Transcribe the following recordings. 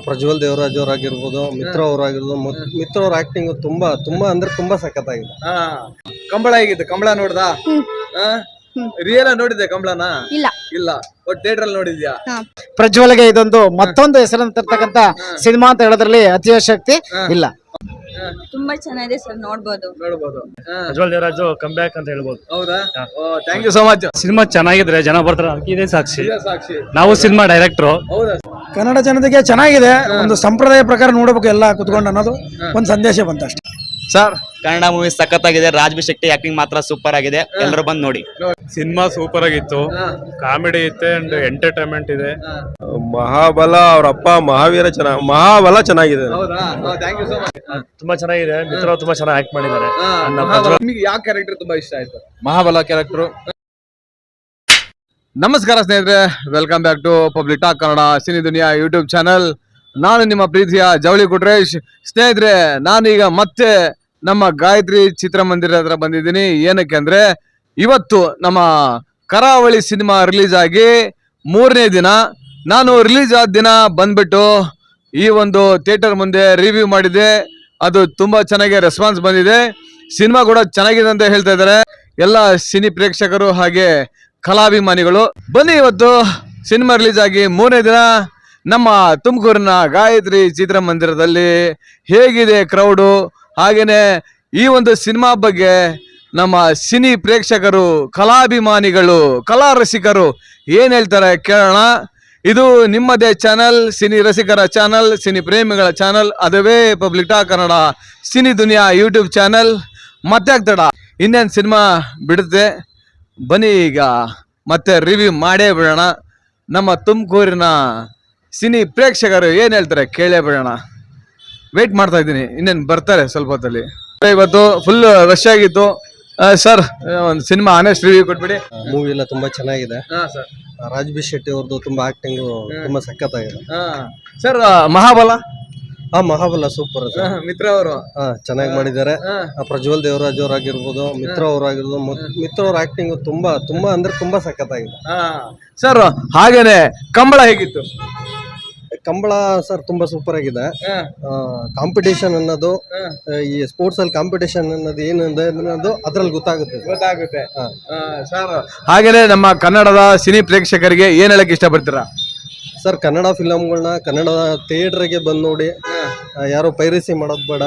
ಪ್ರಜ್ವಲ್ ದೇವರಾಜ್ ಅವರಾಗಿರ್ಬೋದು, ಮಿತ್ರ ಅವರಾಗಿರ್ಬೋದು. ಮಿತ್ರ ಅವ್ರ ಆಕ್ಟಿಂಗ್ ತುಂಬಾ ತುಂಬಾ ಅಂದ್ರೆ ತುಂಬಾ ಸಖತ್ತಾಗಿದೆ. ಕಂಬಳ ಹೇಗಿತ್ತು? ಕಂಬಳ ನೋಡ್ದಾ? ರಿಯಲ್ ನೋಡಿದ್ದೆ ಕಂಬಳನ? ಇಲ್ಲ ಇಲ್ಲ, ಬಟ್ ಥಿಯೇಟರ್ ಅಲ್ಲಿ ನೋಡಿದ್ಯಾ? ಪ್ರಜ್ವಲ್ಗೆ ಇದೊಂದು ಮತ್ತೊಂದು ಹೆಸರನ್ನು ತರ್ತಕ್ಕಂತ ಸಿನಿಮಾ ಅಂತ ಹೇಳೋದ್ರಲ್ಲಿ ಅತಿಶಕ್ತಿ ಇಲ್ಲ. ತುಂಬಾ ಚೆನ್ನಾಗಿದೆ ಸರ್, ನೋಡ್ಬೋದು. ಪ್ರಜ್ವಲ್ ದೇವರಾಜ್ ಕಮ್ ಬ್ಯಾಕ್ ಅಂತ ಹೇಳ್ಬೋದು. ಹೌದಾ? Thank you so much. Cinema ಚೆನ್ನಾಗಿದ್ರೆ ಜನ ಬರ್ತಾರೆ, ಅದಕ್ಕೆ ಸಾಕ್ಷಿ. ಸಾಕ್ಷಿ. ನಾವು ಸಿನಿಮಾ ಡೈರೆಕ್ಟ್ರು. ಹೌದಾ? ಕನ್ನಡ ಜನತೆಗೆ ಚೆನ್ನಾಗಿದೆ, ಒಂದು ಸಂಪ್ರದಾಯ ಪ್ರಕಾರ ನೋಡಬೇಕು ಎಲ್ಲ ಕುತ್ಕೊಂಡು ಅನ್ನೋದು ಒಂದು ಸಂದೇಶ ಬಂತ ಅಷ್ಟೇ. ಸರ್, ಕನ್ನಡ ಮೂವಿ ಸಖತ್ತಾಗಿದೆ. ರಾಜ್ಬಿ ಶೆಟ್ಟಿ ಆಕ್ಟಿಂಗ್ ಮಾತ್ರ ಸೂಪರ್ ಆಗಿದೆ. ಎಲ್ಲರೂ ಬಂದು ನೋಡಿ. ಸಿನಿಮಾ ಸೂಪರ್ ಆಗಿತ್ತು, ಕಾಮಿಡಿ ಇತ್ತೆ ಅಂಡ್ ಎಂಟರ್ಟೈನ್ಮೆಂಟ್ ಇದೆ. ಮಹಾಬಲ ಅವ್ರ ಅಪ್ಪ ಮಹಾವೀರ ಮಹಾಬಲ ಚೆನ್ನಾಗಿದೆ. ಹೌದಾ? Thank you so much. ತುಂಬಾ ಚೆನ್ನಾಗಿದೆ. ಮಿತ್ರ ತುಂಬಾ ಚೆನ್ನಾಗಿ ಆಕ್ಟ್ ಮಾಡಿದ್ದಾರೆ. ನಿಮಗೆ ಯಾವ ಕ್ಯಾರೆಕ್ಟರ್ ತುಂಬಾ ಇಷ್ಟ ಆಯ್ತು? ಮಹಾಬಲ ಕ್ಯಾರೆಕ್ಟರ್. ನಮಸ್ಕಾರ ಸ್ನೇಹಿತರೆ, welcome back to public talk Kannada Cini Duniya YouTube channel. ನಾನು ನಿಮ್ಮ ಪ್ರೀತಿಯ ಜವಳಿ ಕುಟ್ರೇಶ್. ಸ್ನೇಹಿತರೆ, ನಾನೀಗ ಮತ್ತೆ ನಮ್ಮ ಗಾಯತ್ರಿ ಚಿತ್ರಮಂದಿರ ಹತ್ರ ಬಂದಿದ್ದೀನಿ. ಏನಕ್ಕೆ ಅಂದ್ರೆ ಇವತ್ತು ನಮ್ಮ ಕರಾವಳಿ ಸಿನಿಮಾ ರಿಲೀಸ್ ಆಗಿ 3ನೇ ದಿನ. ನಾನು ರಿಲೀಸ್ ಆದ ದಿನ ಬಂದ್ಬಿಟ್ಟು ಈ ಒಂದು ಥಿಯೇಟರ್ ಮುಂದೆ ರಿವ್ಯೂ ಮಾಡಿದೆ. ಅದು ತುಂಬಾ ಚೆನ್ನಾಗಿ ರೆಸ್ಪಾನ್ಸ್ ಬಂದಿದೆ. ಸಿನಿಮಾ ಕೂಡ ಚೆನ್ನಾಗಿದೆ ಅಂತ ಹೇಳ್ತಾ ಇದ್ದಾರೆ ಎಲ್ಲ ಸಿನಿ ಪ್ರೇಕ್ಷಕರು ಹಾಗೆ ಕಲಾಭಿಮಾನಿಗಳು. ಬನ್ನಿ, ಇವತ್ತು ಸಿನಿಮಾ ರಿಲೀಸ್ ಆಗಿ 3ನೇ ದಿನ ನಮ್ಮ ತುಮಕೂರಿನ ಗಾಯತ್ರಿ ಚಿತ್ರಮಂದಿರದಲ್ಲಿ ಹೇಗಿದೆ ಕ್ರೌಡು, ಹಾಗೇನೆ ಈ ಒಂದು ಸಿನಿಮಾ ಬಗ್ಗೆ ನಮ್ಮ ಸಿನಿ ಪ್ರೇಕ್ಷಕರು, ಕಲಾಭಿಮಾನಿಗಳು, ಕಲಾ ರಸಿಕರು ಏನ್ ಹೇಳ್ತಾರೆ ಕೇಳೋಣ. ಇದು ನಿಮ್ಮದೇ ಚಾನಲ್, ಸಿನಿ ರಸಿಕರ ಚಾನಲ್, ಸಿನಿ ಪ್ರೇಮಿಗಳ ಚಾನಲ್, ಅದುವೇ public talk Kannada Cini Duniya YouTube channel. ಮತ್ತೆ ಆಗ್ತಡ ಇನ್ನೇನು ಸಿನಿಮಾ ಬಿಡುತ್ತೆ, ಬನ್ನಿ ಈಗ ಮತ್ತೆ ರಿವ್ಯೂ ಮಾಡೇ ಬಿಡೋಣ. ನಮ್ಮ ತುಮಕೂರಿನ ಸಿನಿ ಪ್ರೇಕ್ಷಕರು ಏನ್ ಹೇಳ್ತಾರೆ ಕೇಳೇ ಬಿಡೋಣ. ವೇಟ್ ಮಾಡ್ತಾ ಇದ್ದೀನಿ, ಇನ್ನೇನು ಬರ್ತಾರೆ ಸ್ವಲ್ಪ ಹೊತ್ತಲ್ಲಿ. ಇವತ್ತು ಫುಲ್ ರಶ್ ಆಗಿತ್ತು. ಸರ್, ಒಂದು ಸಿನಿಮಾ ಆನೆಸ್ಟ್ ರಿವ್ಯೂ ಕೊಟ್ಬಿಡಿ. ಮೂವಿ ಎಲ್ಲ ತುಂಬಾ ಚೆನ್ನಾಗಿದೆ. ರಾಜ್ಬಿ ಶೆಟ್ಟಿ ಅವ್ರದ್ದು ತುಂಬಾ ಆಕ್ಟಿಂಗ್ ತುಂಬಾ ಸಖತ್ತಾಗಿದೆ. Sir, Mahabala Mahabala super. ಮಿತ್ರ ಅವರು ಚೆನ್ನಾಗಿ ಮಾಡಿದ್ದಾರೆ. ಪ್ರಜ್ವಲ್ ದೇವರಾಜ್ ಅವರಾಗಿರ್ಬೋದು, ಮಿತ್ರ ಅವರಾಗಿರ್ಬೋದು. ಮಿತ್ರ ಅವ್ರ ಆಕ್ಟಿಂಗ್ ತುಂಬಾ ತುಂಬಾ ಅಂದ್ರೆ ತುಂಬಾ ಸಖತ್ತಾಗಿದೆ. ಸರ್, ಹಾಗೇನೆ ಕಂಬಳ ಹೇಗಿತ್ತು? ಕಂಬಳ ಸರ್ ತುಂಬಾ ಸೂಪರ್ ಆಗಿದೆ. ಕಾಂಪಿಟೇಷನ್ ಅನ್ನೋದು, ಈ ಸ್ಪೋರ್ಟ್ಸ್ ಅಲ್ಲಿ ಕಾಂಪಿಟೇಷನ್ ಅನ್ನೋದು ಏನಂದ್ರೆ ಅನ್ನೋದು ಅದ್ರಲ್ಲಿ ಗೊತ್ತಾಗುತ್ತೆ. ಸರ್, ಹಾಗೇನೆ ನಮ್ಮ ಕನ್ನಡದ ಸಿನಿ ಪ್ರೇಕ್ಷಕರಿಗೆ ಏನ್ ಹೇಳಕ್ ಇಷ್ಟಪಡ್ತೀರಾ? ಸರ್, ಕನ್ನಡ ಫಿಲಂಗಳನ್ನ ಕನ್ನಡ ಥಿಯೇಟರ್ಗೆ ಬಂದು ನೋಡಿ, ಯಾರು ಪೈರಸಿ ಮಾಡೋದು ಬೇಡ.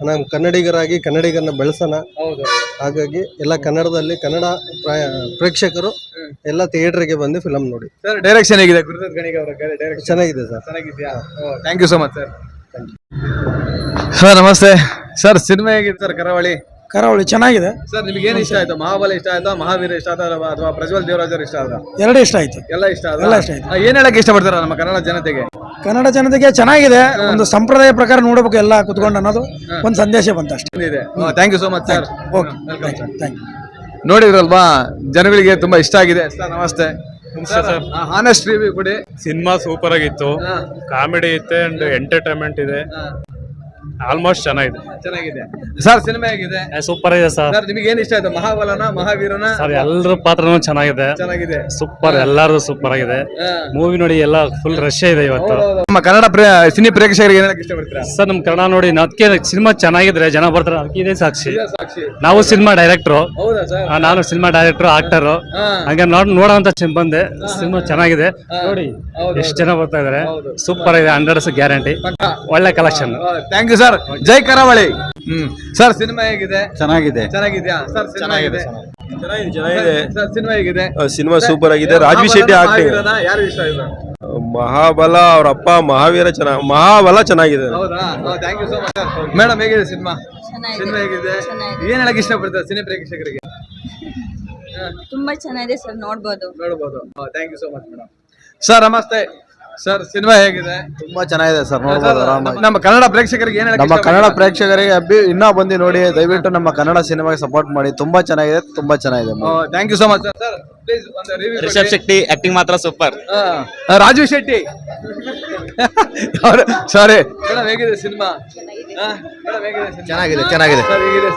ನಾವು ಕನ್ನಡಿಗರಾಗಿ ಕನ್ನಡಿಗರನ್ನ ಬೆಳೆಸೋಣ. ಹಾಗಾಗಿ ಎಲ್ಲ ಕನ್ನಡದಲ್ಲಿ ಕನ್ನಡ ಪ್ರೇಕ್ಷಕರು ಎಲ್ಲ ಥಿಯೇಟರ್ಗೆ ಬಂದು ಫಿಲಂ ನೋಡಿ. ಸರ್, ಡೈರೆಕ್ಷನ್ ಹೇಗಿದೆ? ಚೆನ್ನಾಗಿದೆ ಸರ್. ಚೆನ್ನಾಗಿದ್ಯಾ? Thank you so much sir. Sir ನಮಸ್ತೆ. ಸರ್, ಸಿನಿಮಾ ಹೇಗಿದೆ ಸರ್? ಕರಾವಳಿ ಚೆನ್ನಾಗಿದೆ ಸರ್. ನಿಮ್ಗೆ ಏನ್ ಇಷ್ಟ ಆಯ್ತು? ಮಹಾಬಲ ಇಷ್ಟ ಆಯ್ತಾ, ಮಹಾವೀರ ಇಷ್ಟ ಆಯ್ತಾ, ಅಥವಾ ಪ್ರಜ್ವಲ್ ದೇವರಾಜ್ ಅವ್ರ ಇಷ್ಟ ಆಯ್ತಾ? ಎರಡೂ ಇಷ್ಟ ಆಯ್ತು. ಎಲ್ಲ ಇಷ್ಟ ಎಲ್ಲ ಇಷ್ಟ ಆಯ್ತು. ಏನ್ ಹೇಳಕ್ ಇಷ್ಟಪಡ್ತಾರ ನಮ್ಮ ಕನ್ನಡ ಜನತೆಗೆ? ಕನ್ನಡ ಜನತೆಗೆ ಚೆನ್ನಾಗಿದೆ, ಒಂದು ಸಂಪ್ರದಾಯ ಪ್ರಕಾರ ನೋಡಬೇಕು ಎಲ್ಲ ಕುತ್ಕೊಂಡು ಅನ್ನೋದು ಒಂದು ಸಂದೇಶ ಬಂತ ಅಷ್ಟೇ. Thank you so much sir. Okay, thank you. ನೋಡಿದ್ರಲ್ವಾ, ಜನಗಳಿಗೆ ತುಂಬಾ ಇಷ್ಟ ಆಗಿದೆ. ಸರ್ ನಮಸ್ತೆ. ಆನೆಸ್ಟ್ ರಿವ್ಯೂ ಕೊಡಿ. ಸಿನಿಮಾ ಸೂಪರ್ ಆಗಿತ್ತು, ಕಾಮಿಡಿ ಇತ್ತೆ ಅಂಡ್ ಎಂಟರ್ಟೈನ್ಮೆಂಟ್ ಇದೆ. ಆಲ್ಮೋಸ್ಟ್ ಚೆನ್ನಾಗಿದೆ. ಸರ್, ಸಿನಿಮಾ ಹೇಗಿದೆ? ಸೂಪರ್ ಇದೆ ಸರ್. ಸರ್, ನಿಮಗೆ ಏನ್ ಇಷ್ಟ ಆಯ್ತು? ಮಹಾಬಲನ, ಮಹಾವೀರನ? ಸರ್, ಎಲ್ಲರ ಪಾತ್ರನೂ ಚೆನ್ನಾಗಿದೆ. ಸೂಪರ್, ಎಲ್ಲಾರು ಸೂಪರ್ ಆಗಿದೆ. ಮೂವಿ ನೋಡಿ, ಎಲ್ಲ ಫುಲ್ ರಶ್ ಇದೆ ಇವತ್ತು. ನಮ್ಮ ಕನ್ನಡ ಸಿನಿ ಪ್ರೇಕ್ಷಕರಿಗೆ ಏನ್ ಇಷ್ಟಪಡ್ತೀರಾ? ಸರ್, ನಮ್ ಕನ್ನಡ ನೋಡಿ, ಅದಕ್ಕೆ ಸಿನಿಮಾ ಚೆನ್ನಾಗಿದ್ರೆ ಜನ ಬರ್ತಾರೆ, ಅದಕ್ಕೆ ಸಾಕ್ಷಿ. ನಾವು ಸಿನಿಮಾ ಡೈರೆಕ್ಟ್ರು. ನಾನು ಸಿನಿಮಾ ಡೈರೆಕ್ಟರ್, ಆಕ್ಟರ್. ಹಂಗೆ ನೋಡೋಂತ ಬಂದೆ. ಸಿನಿಮಾ ಚೆನ್ನಾಗಿದೆ ನೋಡಿ, ಎಷ್ಟು ಜನ ಬರ್ತಾ ಇದಾರೆ. ಸೂಪರ್ ಇದೆ, 100% ಗ್ಯಾರಂಟಿ. ಒಳ್ಳೆ ಕಲೆಕ್ಷನ್. Thank you sir. ಜೈ ಕರಾವಳಿ. ಸರ್, ಸಿನಿಮಾ ಹೇಗಿದೆ? ಚೆನ್ನಾಗಿದ್ಯಾ ಸರ್? ಚೆನ್ನಾಗಿದೆ. ಸರ್, ಸಿನಿಮಾ ಹೇಗಿದೆ? ಸಿನಿಮಾ ಸೂಪರ್ ಆಗಿದೆ. ರಾಜ್ಬಿ ಶೆಟ್ಟಿ ಆಕ್ಟಿಂಗ್. ಯಾರು ಇಷ್ಟ ಆಯ್ತು? ಮಹಾಬಲ ಅವ್ರ ಅಪ್ಪ ಮಹಾವೀರ ಮಹಾಬಲ ಚೆನ್ನಾಗಿದೆ. ಹೌದಾ? Thank you so much sir. Madam, ಹೇಗಿದೆ ಸಿನಿಮಾ? ಹೇಗಿದೆ? ಏನ್ ಹೇಳಕ್ ಇಷ್ಟಪಡ್ತಾರೆ ಸಿನಿ ಪ್ರೇಕ್ಷಕರಿಗೆ? ತುಂಬಾ ಚೆನ್ನಾಗಿದೆ ಸರ್, ನೋಡ್ಬೋದು. Thank you so much madam. Sir ನಮಸ್ತೆ. ಸರ್, ಸಿನಿಮಾ ಹೇಗಿದೆ? ತುಂಬಾ ಚೆನ್ನಾಗಿದೆ ಸರ್, ನೋಡ್ಬೋದು ಆರಾಮಾಗಿ. ನಮ್ಮ ಕನ್ನಡ ಪ್ರೇಕ್ಷಕರಿಗೆ ಏನ್ ನಮ್ಮ ಕನ್ನಡ ಪ್ರೇಕ್ಷಕರಿಗೆ ಇನ್ನೂ ಬಂದು ನೋಡಿ, ದಯವಿಟ್ಟು ನಮ್ಮ ಕನ್ನಡ ಸಿನಿಮಾಗೆ ಸಪೋರ್ಟ್ ಮಾಡಿ. ತುಂಬಾ ಚೆನ್ನಾಗಿದೆ. Thank you so much sir. Please ಒಂದು ರಿವ್ಯೂ. ರಿಷಬ್ ಶೆಟ್ಟಿ ಆಕ್ಟಿಂಗ್ ಮಾತ್ರ super. Raju Shetty sorry madam, ಹೇಗಿದೆ ಸಿನಿಮಾ? ಚೆನ್ನಾಗಿದೆ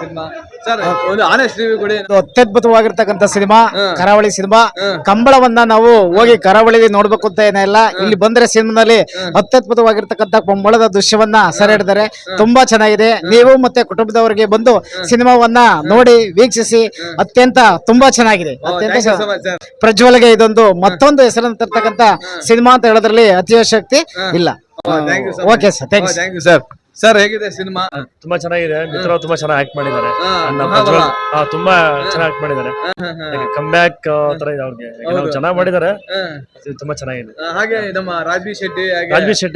ಸಿನಿಮಾ ಸರ್ ಒಂದು ಆನೆಸ್ಟ್ ರಿವ್ಯೂ ಕೊಡಿ. ಅತ್ಯದ್ಭುತವಾಗಿರ್ತಕ್ಕಂಥ ಸಿನಿಮಾ ಕರಾವಳಿ ಸಿನಿಮಾ. ಕಂಬಳವನ್ನ ನಾವು ಹೋಗಿ ಕರಾವಳಿಗೆ ನೋಡ್ಬೇಕು ಅಂತ ಏನಿಲ್ಲ, ಇಲ್ಲಿ ಬಂದ್ರೆ ಸಿನಿಮಾದಲ್ಲಿ ಅತ್ಯದ್ಭುತವಾಗಿರ್ತಕ್ಕಂಥ ಕಂಬಳದ ದೃಶ್ಯವನ್ನ ಸೆರೆ ಹಿಡಿದರೆ ತುಂಬಾ ಚೆನ್ನಾಗಿದೆ. ನೀವು ಮತ್ತೆ ಕುಟುಂಬದವರಿಗೆ ಬಂದು ಸಿನಿಮಾವನ್ನ ನೋಡಿ ವೀಕ್ಷಿಸಿ. ಅತ್ಯಂತ ತುಂಬಾ ಚೆನ್ನಾಗಿದೆ. ಪ್ರಜ್ವಲ್ಗೆ ಇದೊಂದು ಮತ್ತೊಂದು ಹೆಸರನ್ನು ತರ್ತಕ್ಕಂಥ ಸಿನಿಮಾ ಅಂತ ಹೇಳೋದ್ರಲ್ಲಿ ಅತಿಶಕ್ತಿ ಇಲ್ಲ. Okay sir, thank you sir. Sir ಹೇಗಿದೆ ಸಿನಿಮಾ? ತುಂಬಾ ಚೆನ್ನಾಗಿದೆ. ಮಿತ್ರ ತುಂಬಾ ಚೆನ್ನಾಗಿ ಆಕ್ಟ್ ಮಾಡಿದ್ದಾರೆ. ತುಂಬಾ ಚೆನ್ನಾಗಿ ಆಕ್ಟ್ ಮಾಡಿದ್ದಾರೆ. ಕಮ್ ಬ್ಯಾಕ್ ತರ ಇದೆ ಅವ್ರಿಗೆ. ಚೆನ್ನಾಗಿ ಮಾಡಿದ್ದಾರೆ. ತುಂಬಾ ಚೆನ್ನಾಗಿದೆ. ಹಾಗೆ ನಮ್ಮ ರಾಜ್ಬಿ ಶೆಟ್ಟಿ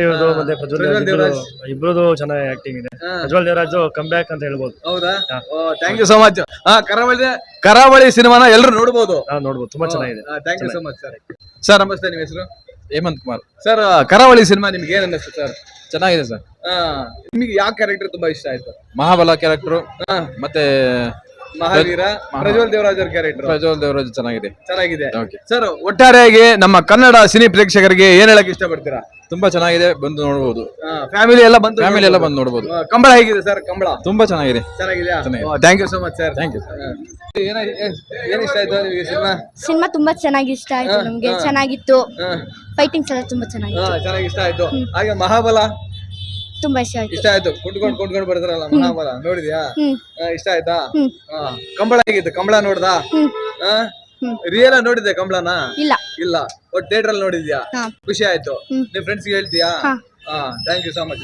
ಅವ್ರದ್ದು ಮತ್ತೆ ಪ್ರಜ್ವಲ್ ದೇವರಾಜ್ ಇಬ್ರದ್ದು ಚೆನ್ನಾಗಿ ಆಕ್ಟಿಂಗ್ ಇದೆ. ಪ್ರಜ್ವಲ್ ದೇವರಾಜ್ ಕಮ್ ಬ್ಯಾಕ್ ಅಂತ ಹೇಳ್ಬೋದು. ಹೌದಾ? Thank you so much. Karavali ಸಿನಿಮಾನ ಎಲ್ಲರೂ ನೋಡಬಹುದು. ನೋಡ್ಬೋದು, ತುಂಬಾ ಚೆನ್ನಾಗಿದೆ. Thank you so much sir. Sir ನಮಸ್ತೆ, ನಿಮ್ಮ ಹೆಸರು? ಹೇಮಂತ್ ಕುಮಾರ್. ಸರ್ ಕರಾವಳಿ ಸಿನಿಮಾ ನಿಮ್ಗೆ ಏನ್ ಅನ್ನಿಸ್ತು ಸರ್? ಚೆನ್ನಾಗಿದೆ ಸರ್. ನಿಮಗೆ ಯಾವ ಕ್ಯಾರೆಕ್ಟರ್ ತುಂಬಾ ಇಷ್ಟ ಆಯ್ತು? ಮಹಾಬಲ ಕ್ಯಾರೆಕ್ಟರ್ ಮತ್ತೆ ಮಹಾವೀರ, ಪ್ರಜ್ವಲ್ ದೇವರಾಜ್ ಅವ್ರ ಕ್ಯಾರೆಕ್ಟರ್. ಪ್ರಜ್ವಲ್ ದೇವರಾಜ್ ಚೆನ್ನಾಗಿದೆ. ಸರ್ ಒಟ್ಟಾರೆಯಾಗಿ ನಮ್ಮ ಕನ್ನಡ ಸಿನಿ ಪ್ರೇಕ್ಷಕರಿಗೆ ಏನ್ ಹೇಳಕ್ ಇಷ್ಟಪಡ್ತೀರಾ? ತುಂಬಾ ಚೆನ್ನಾಗಿದೆ, ಬಂದು ನೋಡಬಹುದು. ಫ್ಯಾಮಿಲಿ ಎಲ್ಲ ಬಂದು ನೋಡಬಹುದು. ಕಂಬಳ ಹೇಗಿದೆ ಸರ್? ಕಂಬಳ ತುಂಬಾ ಚೆನ್ನಾಗಿದೆ. ಚೆನ್ನಾಗಿದೆಯಾ? Thank you so much sir. Thank you. ಏನ್ ಇಷ್ಟ ಆಯ್ತು ನಿಮಗೆ ಸಿನಿಮಾ? ಸಿನಿಮಾ ತುಂಬಾ ಚೆನ್ನಾಗಿ ಇಷ್ಟ ಆಯ್ತು ನಮ್ಗೆ. ಚೆನ್ನಾಗಿತ್ತು. ಫೈಟಿಂಗ್ಸ್ ಎಲ್ಲ ತುಂಬಾ ಚೆನ್ನಾಗಿತ್ತು. ಚೆನ್ನಾಗಿ ಇಷ್ಟ ಆಯ್ತು. ಹಾಗೆ ಮಹಾಬಲ ತುಂಬಾ ಇಷ್ಟ ಆಯ್ತು. ಇಷ್ಟ ಆಯ್ತು. ಕುಂಟ್ಕೊಂಡು ಬರ್ತಾರಲ್ಲ ಮಹಾಬಲ, ನೋಡಿದ್ಯಾ? ಇಷ್ಟ ಆಯ್ತಾ? ಕಂಬಳ ಹೇಗಿತ್ತು? ಕಂಬಳ ನೋಡ್ದಾ? ರಿಯಲ್ ನೋಡಿದ್ದೆ ಕಂಬಳನ? ಇಲ್ಲ. ಒಟ್ಟು ಥಿಯೇಟರ್ ಅಲ್ಲಿ ನೋಡಿದ್ಯಾ? ಖುಷಿ ಆಯ್ತು. ನಿಮ್ ಫ್ರೆಂಡ್ಸ್ ಹೇಳ್ತೀಯಾ? Thank you so much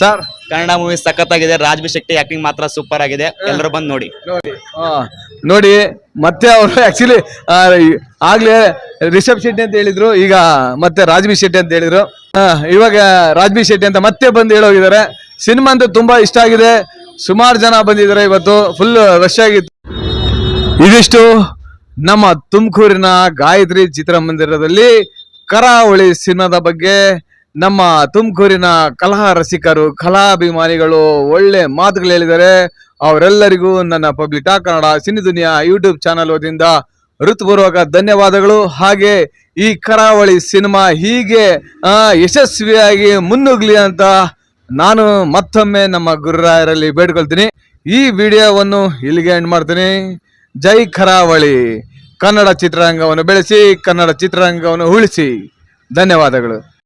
sir. Kannada movie ಸಖತ್ತಾಗಿದೆ. ರಾಜ್ಬಿ ಶೆಟ್ಟಿ ಆಕ್ಟಿಂಗ್ ಮಾತ್ರ ಸೂಪರ್ ಆಗಿದೆ. ಎಲ್ಲರೂ ಬಂದು ನೋಡಿ. ನೋಡಿ ಮತ್ತೆ ಅವರು ಆಕ್ಚುಲಿ ಆಗ್ಲೇ ರಿಷಬ್ ಶೆಟ್ಟಿ ಅಂತ ಹೇಳಿದ್ರು, ಈಗ ಮತ್ತೆ ರಾಜ್ಬಿ ಶೆಟ್ಟಿ ಅಂತ ಹೇಳಿದ್ರು. ಇವಾಗ ರಾಜ್ಬಿ ಶೆಟ್ಟಿ ಅಂತ ಮತ್ತೆ ಬಂದು ಹೇಳೋಗಿದ್ದಾರೆ. ಸಿನಿಮಾ ಅಂತೂ ತುಂಬಾ ಇಷ್ಟ ಆಗಿದೆ. ಸುಮಾರು ಜನ ಬಂದಿದ್ದಾರೆ ಇವತ್ತು. ಫುಲ್ ರಶ್ ಆಗಿತ್ತು. ಇದಿಷ್ಟು ನಮ್ಮ ತುಮಕೂರಿನ ಗಾಯತ್ರಿ ಚಿತ್ರಮಂದಿರದಲ್ಲಿ ಕರಾವಳಿ ಸಿನಿಮಾದ ಬಗ್ಗೆ ನಮ್ಮ ತುಮಕೂರಿನ ಕಲಾ ರಸಿಕರು, ಕಲಾಭಿಮಾನಿಗಳು ಒಳ್ಳೆ ಮಾತುಗಳು ಹೇಳಿದ್ದಾರೆ. ಅವರೆಲ್ಲರಿಗೂ ನನ್ನ public talk Kannada Cini Duniya YouTube channel ವತಿಯಿಂದ ಹೃತ್ಪೂರ್ವಕ ಧನ್ಯವಾದಗಳು. ಹಾಗೆ ಈ ಕರಾವಳಿ ಸಿನಿಮಾ ಹೀಗೆ ಯಶಸ್ವಿಯಾಗಿ ಮುನ್ನುಗ್ಲಿ ಅಂತ ನಾನು ಮತ್ತೊಮ್ಮೆ ನಮ್ಮ ಗುರುರಾಯರಲ್ಲಿ ಬೇಡ್ಕೊಳ್ತೀನಿ. ಈ ವಿಡಿಯೋವನ್ನು ಇಲ್ಲಿಗೆ ಎಂಡ್ ಮಾಡ್ತೀನಿ. ಜೈ ಕರಾವಳಿ. ಕನ್ನಡ ಚಿತ್ರರಂಗವನ್ನು ಬೆಳೆಸಿ, ಕನ್ನಡ ಚಿತ್ರರಂಗವನ್ನು ಉಳಿಸಿ. ಧನ್ಯವಾದಗಳು.